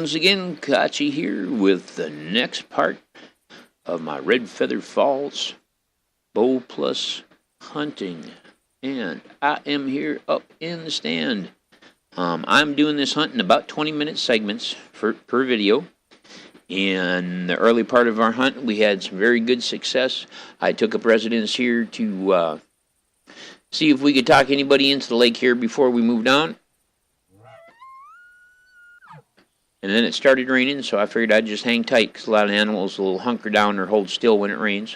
once again, Kache here with the next part of my Red Feather Falls Bow Plus hunting. And I am here up in the stand. I'm doing this hunt in about 20-minute segments per video. In the early part of our hunt, we had some very good success. I took up residence here to see if we could talk anybody into the lake here before we moved on. And then it started raining, so I figured I'd just hang tight because a lot of animals will hunker down or hold still when it rains.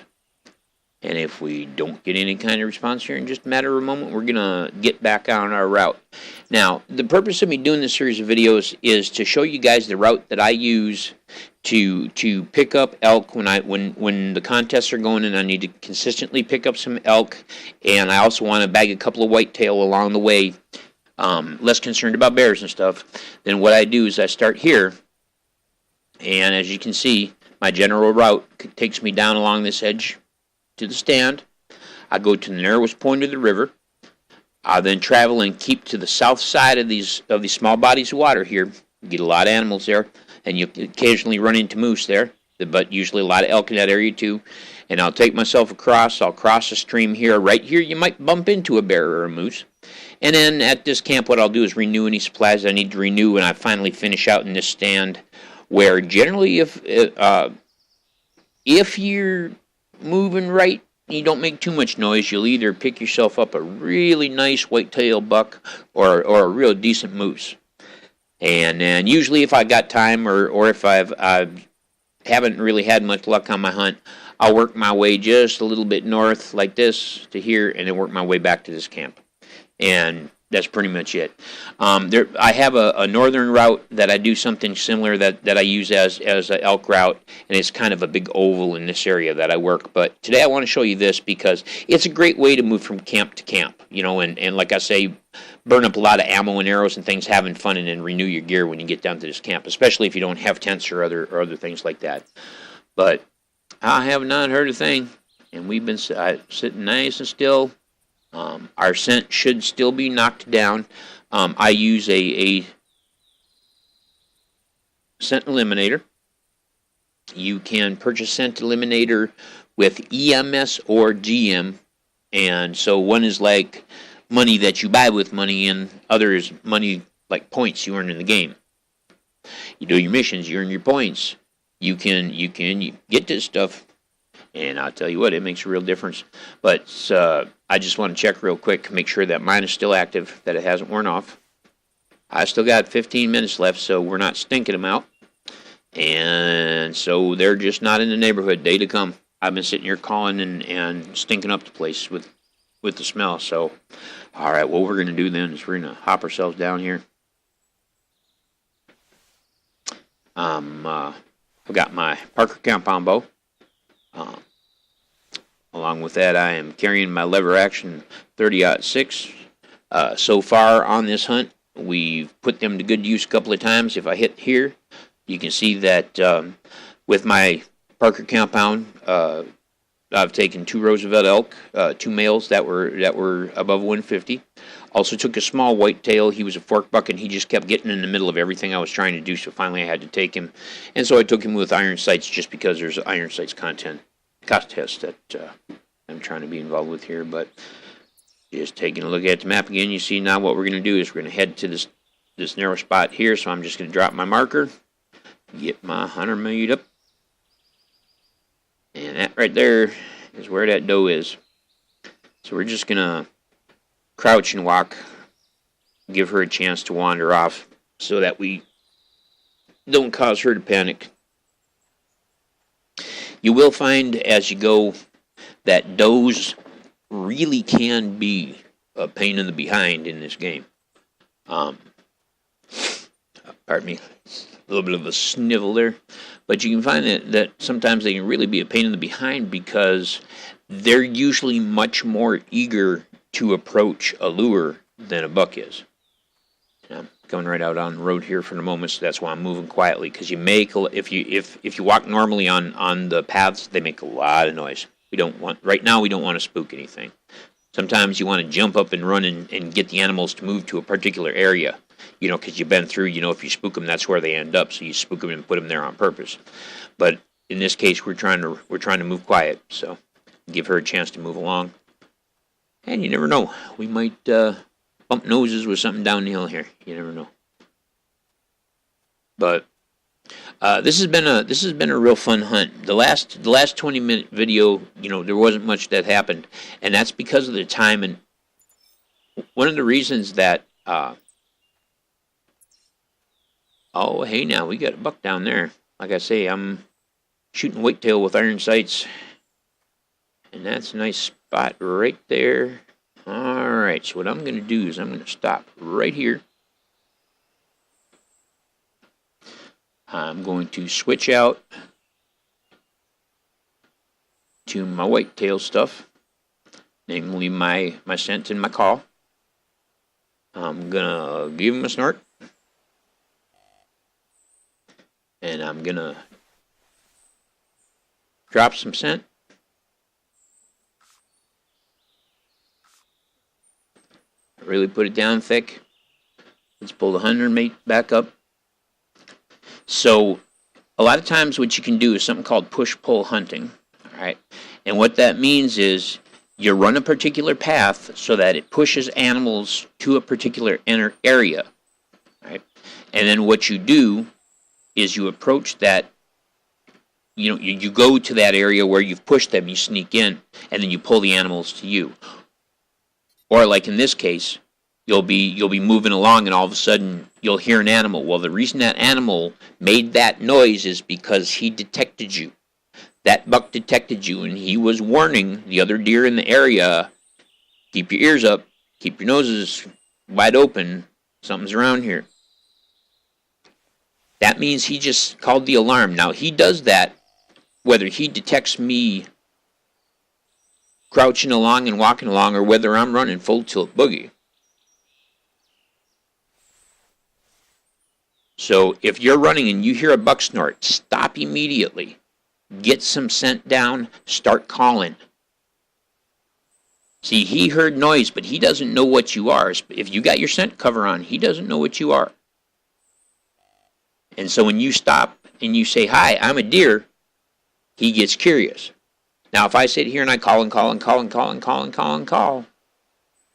And if we don't get any kind of response here in just a matter of a moment, we're going to get back on our route. Now, the purpose of me doing this series of videos is to show you guys the route that I use to pick up elk when the contests are going and I need to consistently pick up some elk. And I also want to bag a couple of whitetail along the way. Less concerned about bears and stuff. Then what I do is I start here, and as you can see, my general route takes me down along this edge to the stand. I go to the narrowest point of the river. I then travel and keep to the south side of these small bodies of water here. You get a lot of animals there, and you occasionally run into moose there, but usually a lot of elk in that area too. And I'll take myself across. I'll cross a stream here. Right here, you might bump into a bear or a moose. And then at this camp, what I'll do is renew any supplies I need to renew, and I finally finish out in this stand where generally if you're moving right, you don't make too much noise, you'll either pick yourself up a really nice whitetail buck or a real decent moose. And then usually if I got time or if I haven't really had much luck on my hunt, I'll work my way just a little bit north like this to here and then work my way back to this camp. And that's pretty much it. I have a northern route that I do something similar that I use as an elk route, and it's kind of a big oval in this area that I work. But today I want to show you this because it's a great way to move from camp to camp, you know, and like I say, burn up a lot of ammo and arrows and things, having fun, and then renew your gear when you get down to this camp, especially if you don't have tents or other things like that. But I have not heard a thing, and we've been sitting nice and still. Our scent should still be knocked down. I use a scent eliminator. You can purchase scent eliminator with EMS or GM, and so one is like money that you buy with money, and other is money like points you earn in the game. You do your missions, you earn your points. You can get this stuff. And I'll tell you what, it makes a real difference. But I just want to check real quick, make sure that mine is still active, that it hasn't worn off. I still got 15 minutes left, so we're not stinking them out. And so they're just not in the neighborhood. Day to come. I've been sitting here calling and stinking up the place with the smell. So, all right, what we're going to do then is we're going to hop ourselves down here. I've got my Parker compound bow. Along with that, I am carrying my lever action 30-06. So far on this hunt, we've put them to good use a couple of times. If I hit here, you can see that with my Parker compound, I've taken 2 Roosevelt elk, 2 males that were above 150. Also took a small whitetail. He was a fork buck, and he just kept getting in the middle of everything I was trying to do, so finally I had to take him. And so I took him with iron sights just because there's iron sights contest that I'm trying to be involved with here. But just taking a look at the map again, you see now what we're going to do is we're going to head to this narrow spot here. So I'm just going to drop my marker, get my hunter made up. And that right there is where that doe is. So we're just going to crouch and walk, give her a chance to wander off so that we don't cause her to panic. You will find as you go that does really can be a pain in the behind in this game. Pardon me, a little bit of a snivel there. But you can find that sometimes they can really be a pain in the behind because they're usually much more eager to approach a lure than a buck is. I'm coming right out on the road here for the moment, so that's why I'm moving quietly. Because if you walk normally on the paths, they make a lot of noise. Right now we don't want to spook anything. Sometimes you want to jump up and run and get the animals to move to a particular area. you know, because you've been through, you know, if you spook them, that's where they end up. So you spook them and put them there on purpose. But in this case, we're trying to move quiet, so give her a chance to move along. And you never know, we might bump noses with something down the hill here. You never know. But this has been a real fun hunt. The last 20-minute video, you know, there wasn't much that happened, and that's because of the time. And one of the reasons that oh, hey, now we got a buck down there. Like I say, I'm shooting whitetail with iron sights, and that's a nice spot right there. All right, so what I'm going to do is I'm going to stop right here. I'm going to switch out to my whitetail stuff, namely my scent and my call. I'm going to give him a snort, and I'm going to drop some scent. Really put it down thick. Let's pull the hunter mate back up. So a lot of times what you can do is something called push-pull hunting. All right. And what that means is you run a particular path so that it pushes animals to a particular area. All right. And then what you do is you approach that, you know, you go to that area where you've pushed them, you sneak in, and then you pull the animals to you. Or like in this case, you'll be moving along and all of a sudden you'll hear an animal. Well, the reason that animal made that noise is because he detected you. That buck detected you, and he was warning the other deer in the area, keep your ears up, keep your noses wide open, something's around here. That means he just called the alarm. Now, he does that whether he detects me crouching along and walking along, or whether I'm running full tilt boogie. So if you're running and you hear a buck snort, stop immediately. Get some scent down, start calling. See, he heard noise, but he doesn't know what you are. If you got your scent cover on, he doesn't know what you are. And so when you stop and you say, "Hi, I'm a deer," he gets curious. Now, if I sit here and I call and call and call and call and call and call and call,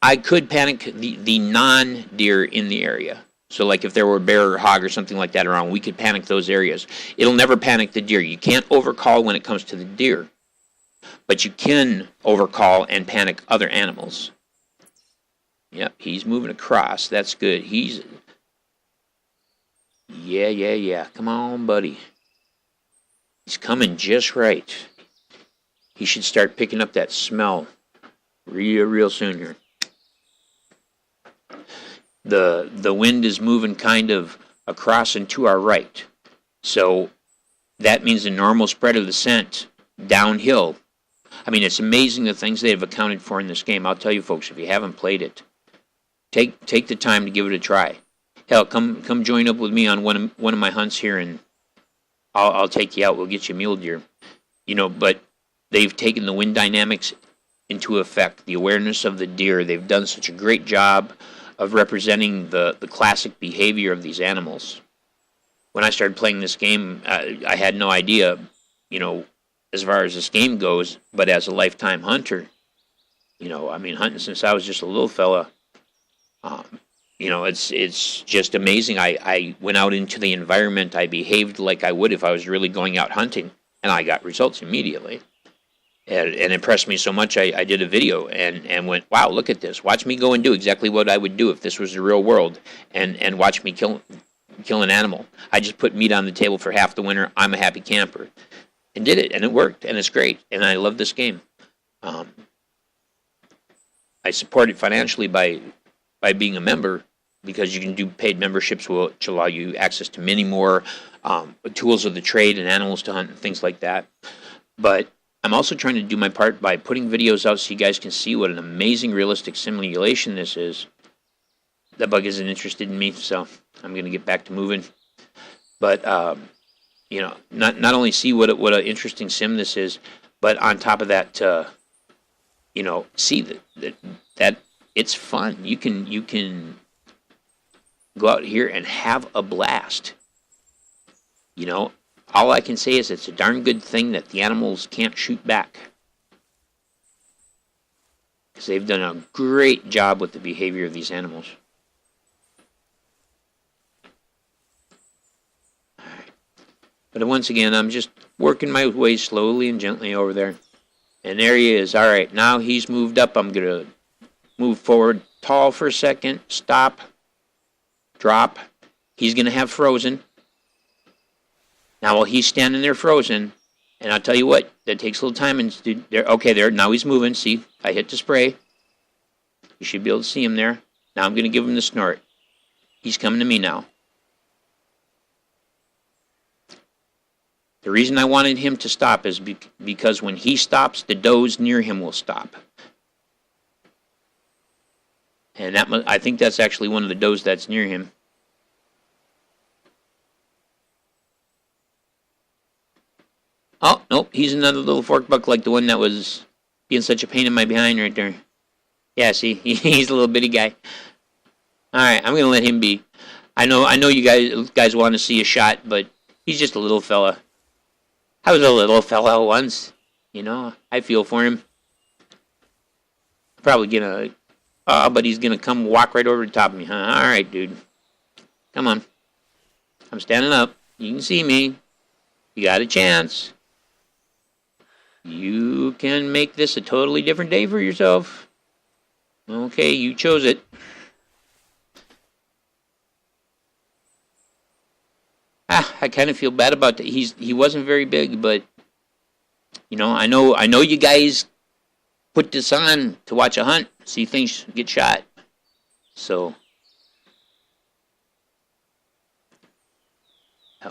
I could panic the non-deer in the area. So like if there were a bear or hog or something like that around, we could panic those areas. It'll never panic the deer. You can't overcall when it comes to the deer, but you can overcall and panic other animals. Yep, he's moving across. That's good. Yeah. Come on, buddy. He's coming just right. He should start picking up that smell real soon here. The wind is moving kind of across and to our right. So that means the normal spread of the scent downhill. I mean, it's amazing the things they've accounted for in this game. I'll tell you folks, if you haven't played it, take the time to give it a try. Hell, come join up with me on one of my hunts here, and I'll take you out. We'll get you mule deer. You know, but they've taken the wind dynamics into effect, the awareness of the deer. They've done such a great job of representing the classic behavior of these animals. When I started playing this game, I had no idea, you know, as far as this game goes, but as a lifetime hunter, you know, I mean, hunting since I was just a little fella, you know, it's just amazing. I went out into the environment, I behaved like I would if I was really going out hunting, and I got results immediately. And it impressed me so much, I did a video and went, wow, look at this. Watch me go and do exactly what I would do if this was the real world, and watch me kill an animal. I just put meat on the table for half the winter. I'm a happy camper. And did it, and it worked, and it's great, and I love this game. I support it financially by being a member, because you can do paid memberships which allow you access to many more tools of the trade and animals to hunt and things like that. But I'm also trying to do my part by putting videos out so you guys can see what an amazing realistic simulation this is. That bug isn't interested in me, so I'm going to get back to moving. But, you know, not only see what an interesting sim this is, but on top of that, you know, see that it's fun. You can go out here and have a blast. You know, all I can say is it's a darn good thing that the animals can't shoot back. Because they've done a great job with the behavior of these animals. But once again, I'm just working my way slowly and gently over there. And there he is. All right, now he's moved up. I'm going to move forward tall for a second. Stop. Drop. He's going to have frozen. Now, while he's standing there frozen, and I'll tell you what, that takes a little time. And there, okay, there. Now he's moving. See, I hit the spray. You should be able to see him there. Now I'm going to give him the snort. He's coming to me now. The reason I wanted him to stop is because when he stops, the does near him will stop. And I think that's actually one of the does that's near him. Oh, nope, he's another little fork buck like the one that was being such a pain in my behind right there. Yeah, see, he's a little bitty guy. Alright, I'm going to let him be. I know you guys want to see a shot, but he's just a little fella. I was a little fella once, you know. I feel for him. Probably but he's gonna come walk right over the top of me, huh? All right, dude. Come on. I'm standing up. You can see me. You got a chance. You can make this a totally different day for yourself. Okay, you chose it. I kind of feel bad about that. He wasn't very big, but you know, I know you guys put this on to watch a hunt, see things get shot. So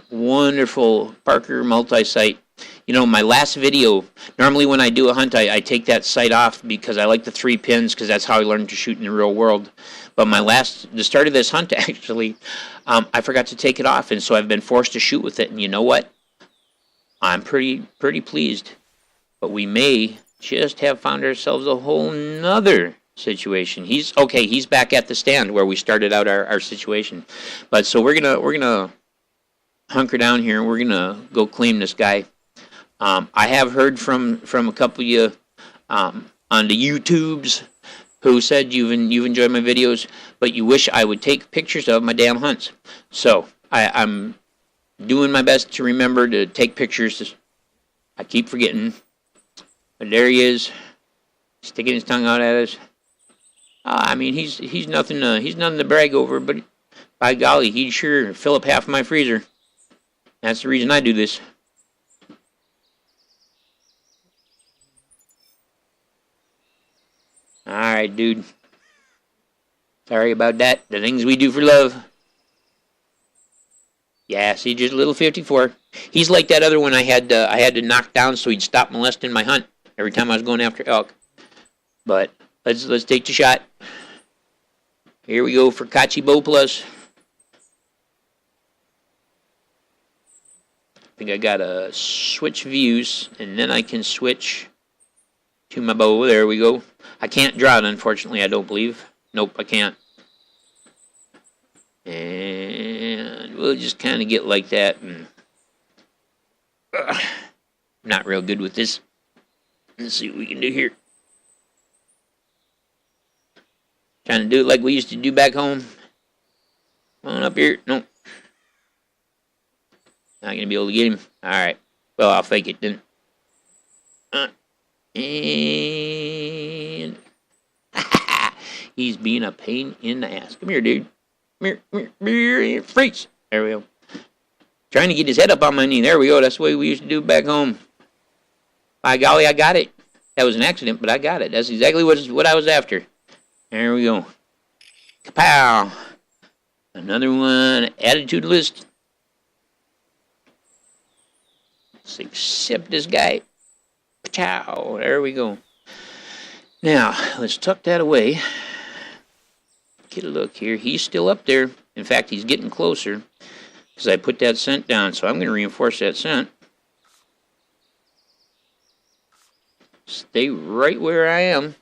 wonderful Parker multi-sight. You know, my last video, normally when I do a hunt, I take that sight off because I like the 3 pins because that's how I learned to shoot in the real world. But the start of this hunt, actually, I forgot to take it off, and so I've been forced to shoot with it. And you know what? I'm pretty pleased. But we may just have found ourselves a whole nother situation. He's back at the stand where we started out our situation. But so we're gonna hunker down here and we're gonna go claim this guy. I have heard from a couple of you on the YouTubes who said you've enjoyed my videos, but you wish I would take pictures of my damn hunts. So I'm doing my best to remember to take pictures. I keep forgetting. But there he is, sticking his tongue out at us. I mean, he's nothing to brag over, but by golly, he'd sure fill up half of my freezer. That's the reason I do this. Alright, dude. Sorry about that. The things we do for love. Yeah, see, just a little 54. He's like that other one I had to knock down so he'd stop molesting my hunt every time I was going after elk. But let's take the shot. Here we go for Kache Bow Plus. I think I gotta switch views, and then I can switch to my bow. There we go. I can't draw it, unfortunately, I don't believe. Nope, I can't. And we'll just kind of get like that. And not real good with this. Let's see what we can do here. Trying to do it like we used to do back home. Come on up here. Nope. Not going to be able to get him. Alright. Well, I'll fake it then. And he's being a pain in the ass. Come here, dude. Come here. Freeze. There we go. Trying to get his head up on my knee. There we go. That's the way we used to do it back home. By golly, I got it. That was an accident, but I got it. That's exactly what I was after. There we go. Kapow. Another one added to the list. Let's accept this guy. Pachow. There we go. Now, let's tuck that away. Get a look here. He's still up there. In fact, he's getting closer because I put that scent down. So I'm going to reinforce that scent. Stay right where I am.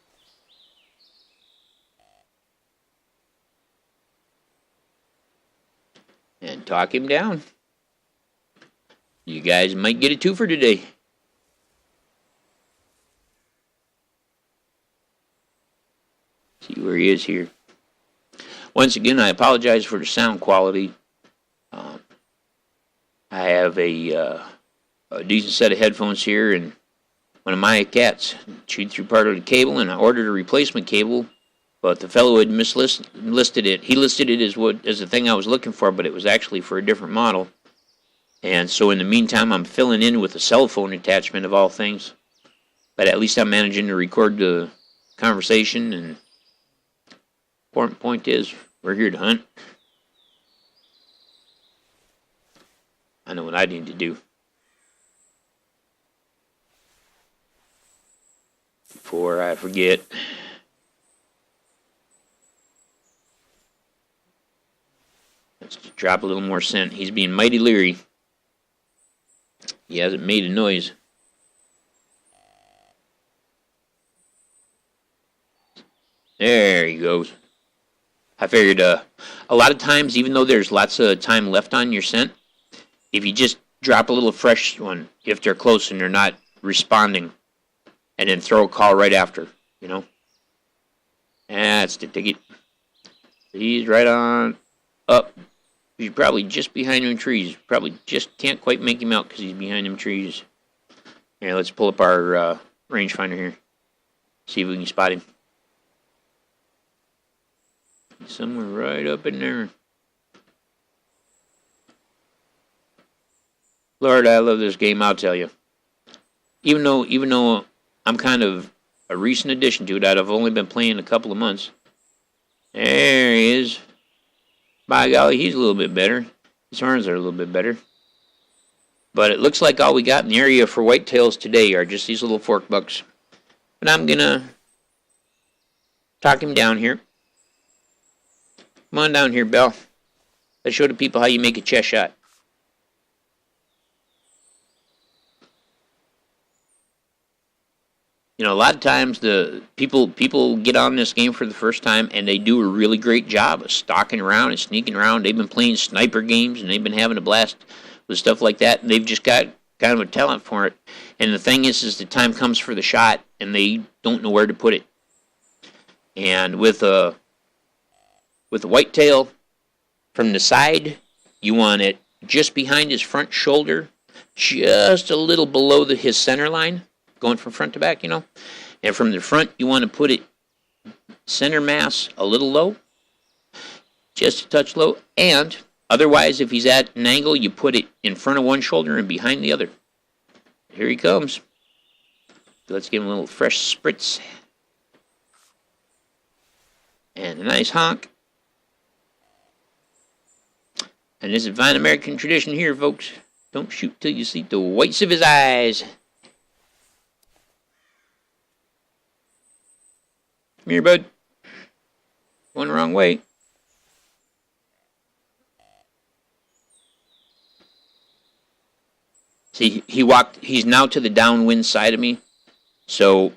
talk him down. You guys might get a twofer today. See where he is here. Once again, I apologize for the sound quality. I have a decent set of headphones here, and one of my cats chewed through part of the cable, and I ordered a replacement cable, but the fellow had listed it. He listed it as the thing I was looking for, but it was actually for a different model. And so in the meantime, I'm filling in with a cell phone attachment of all things. But at least I'm managing to record the conversation, and important point is, we're here to hunt. I know what I need to do. Before I forget. Let's just drop a little more scent. He's being mighty leery. He hasn't made a noise. There he goes. I figured a lot of times, even though there's lots of time left on your scent, if you just drop a little fresh one, if they're close and they're not responding, and then throw a call right after, you know. That's the ticket. He's right on up. He's probably just behind them trees. Probably just can't quite make him out because he's behind them trees. Here, let's pull up our rangefinder here. See if we can spot him. Somewhere right up in there. Lord, I love this game, I'll tell you. Even though I'm kind of a recent addition to it, I've only been playing a couple of months. There he is. By golly, he's a little bit better. His horns are a little bit better. But it looks like all we got in the area for whitetails today are just these little fork bucks. But I'm gonna talk him down here. Come on down here, Belle. Let's show the people how you make a chest shot. You know, a lot of times the people get on this game for the first time, and they do a really great job of stalking around and sneaking around. They've been playing sniper games, and they've been having a blast with stuff like that. And they've just got kind of a talent for it. And the thing is the time comes for the shot, and they don't know where to put it. And with a whitetail from the side, you want it just behind his front shoulder, just a little below his center line. Going from front to back, you know. And from the front, you want to put it center mass a little low. Just a touch low. And otherwise, if he's at an angle, you put it in front of one shoulder and behind the other. Here he comes. Let's give him a little fresh spritz. And a nice honk. And this is fine American tradition here, folks. Don't shoot till you see the whites of his eyes. Come here, bud. Going the wrong way. See, he's now to the downwind side of me, so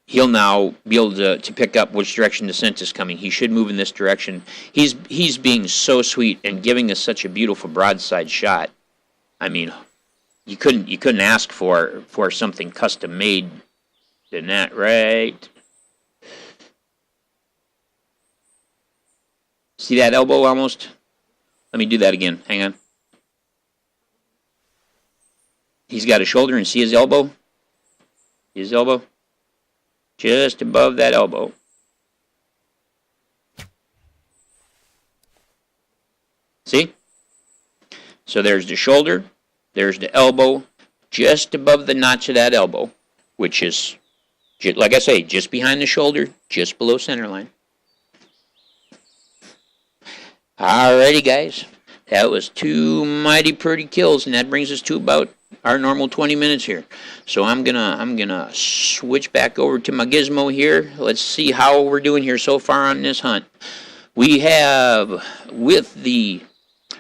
he'll now be able to pick up which direction the scent is coming. He should move in this direction. He's being so sweet and giving us such a beautiful broadside shot. I mean, you couldn't ask for something custom made than that, right? See that elbow almost? Let me do that again. Hang on. He's got a shoulder, and see his elbow? His elbow? Just above that elbow. See? So there's the shoulder, there's the elbow, just above the notch of that elbow, which is, like I say, just behind the shoulder, just below center line. Alrighty, guys, that was 2 mighty pretty kills, and that brings us to about our normal 20 minutes here. So I'm gonna switch back over to my gizmo here. Let's see how we're doing here so far on this hunt. We have, with the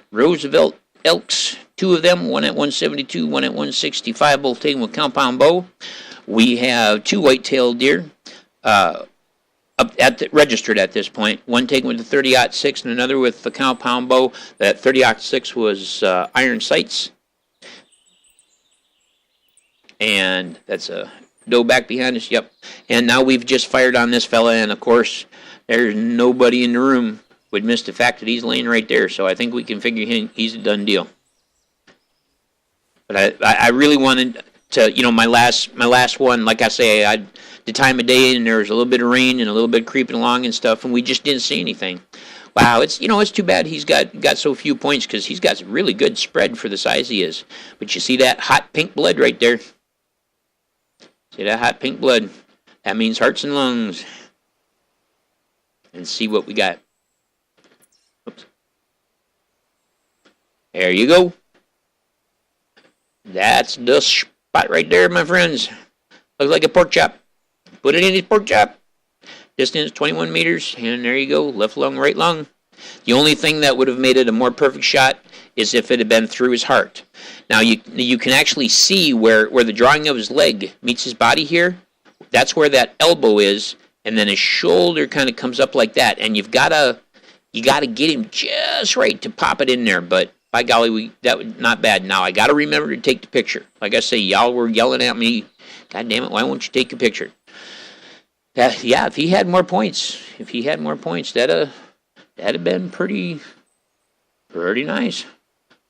Roosevelt elks, 2 of them, one at 172, one at 165, both taken with compound bow. We have 2 white-tailed deer. registered at this point. One taken with the 30-06 and another with the compound bow. That 30-06 was iron sights. And that's a doe back behind us. Yep. And now we've just fired on this fella, and of course, there's nobody in the room would miss the fact that he's laying right there. So I think we can figure he's a done deal. But I really wanted to, my last one, like I say, the time of day, and there was a little bit of rain and a little bit creeping along and stuff, and we just didn't see anything. Wow, it's too bad he's got so few points, because he's got really good spread for the size he is. But you see that hot pink blood right there? See that hot pink blood? That means hearts and lungs. And see what we got. Oops. There you go. That's the spot right there, my friends. Looks like a pork chop. Put it in his pork chop. Distance 21 meters, and there you go. Left lung, right lung. The only thing that would have made it a more perfect shot is if it had been through his heart. Now you can actually see where the drawing of his leg meets his body here. That's where that elbow is, and then his shoulder kind of comes up like that. And you gotta get him just right to pop it in there. But by golly, that was not bad. Now I gotta remember to take the picture. Like I say, y'all were yelling at me. God damn it! Why won't you take a picture? Yeah, if he had more points, that'd have been pretty nice.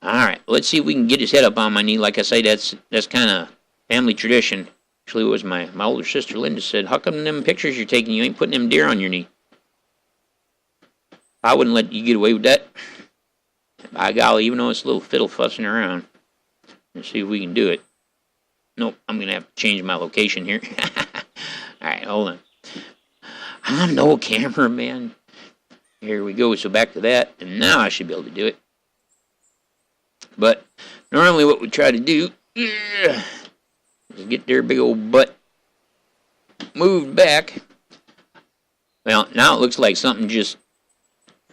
All right, let's see if we can get his head up on my knee. Like I say, that's kind of family tradition. Actually, it was my older sister Linda said, "How come them pictures you're taking, you ain't putting them deer on your knee?" I wouldn't let you get away with that. By golly, even though it's a little fiddle fussing around. Let's see if we can do it. Nope, I'm going to have to change my location here. All right, hold on. I'm no cameraman. Here we go. So back to that, and now I should be able to do it. But normally what we try to do is get their big old butt moved back. Well, now it looks like something just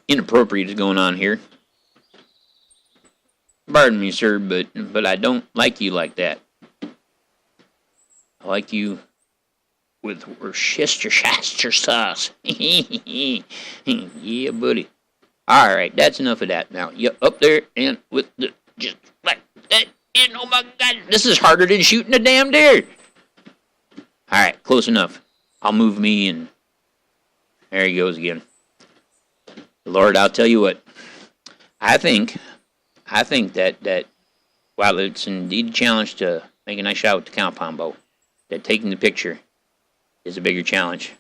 inappropriate is going on here. Pardon me, sir, but I don't like you like that. I like you with Worcestershire sauce. Yeah, buddy. All right, that's enough of that. Now, you up there and with the just like that. And oh my God, this is harder than shooting a damn deer. All right, close enough. I'll move me, and there he goes again. Lord, I'll tell you what. I think that while it's indeed a challenge to make a nice shot with the compound bow, that taking the picture is a bigger challenge.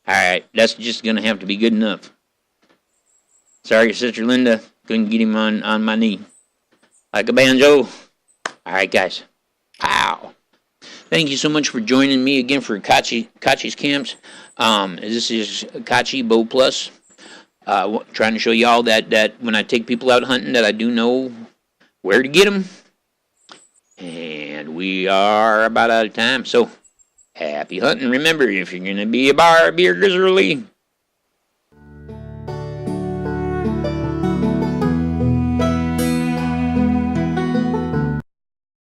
All right, that's just going to have to be good enough. Sorry, Sister Linda, couldn't get him on my knee. Like a banjo. All right, guys. Pow. Thank you so much for joining me again for Kache's Camps. This is Kache Bow Plus. Trying to show y'all that when I take people out hunting, that I do know where to get them. And we are about out of time, so happy hunting. Remember, if you're going to be a bar, be a grizzly.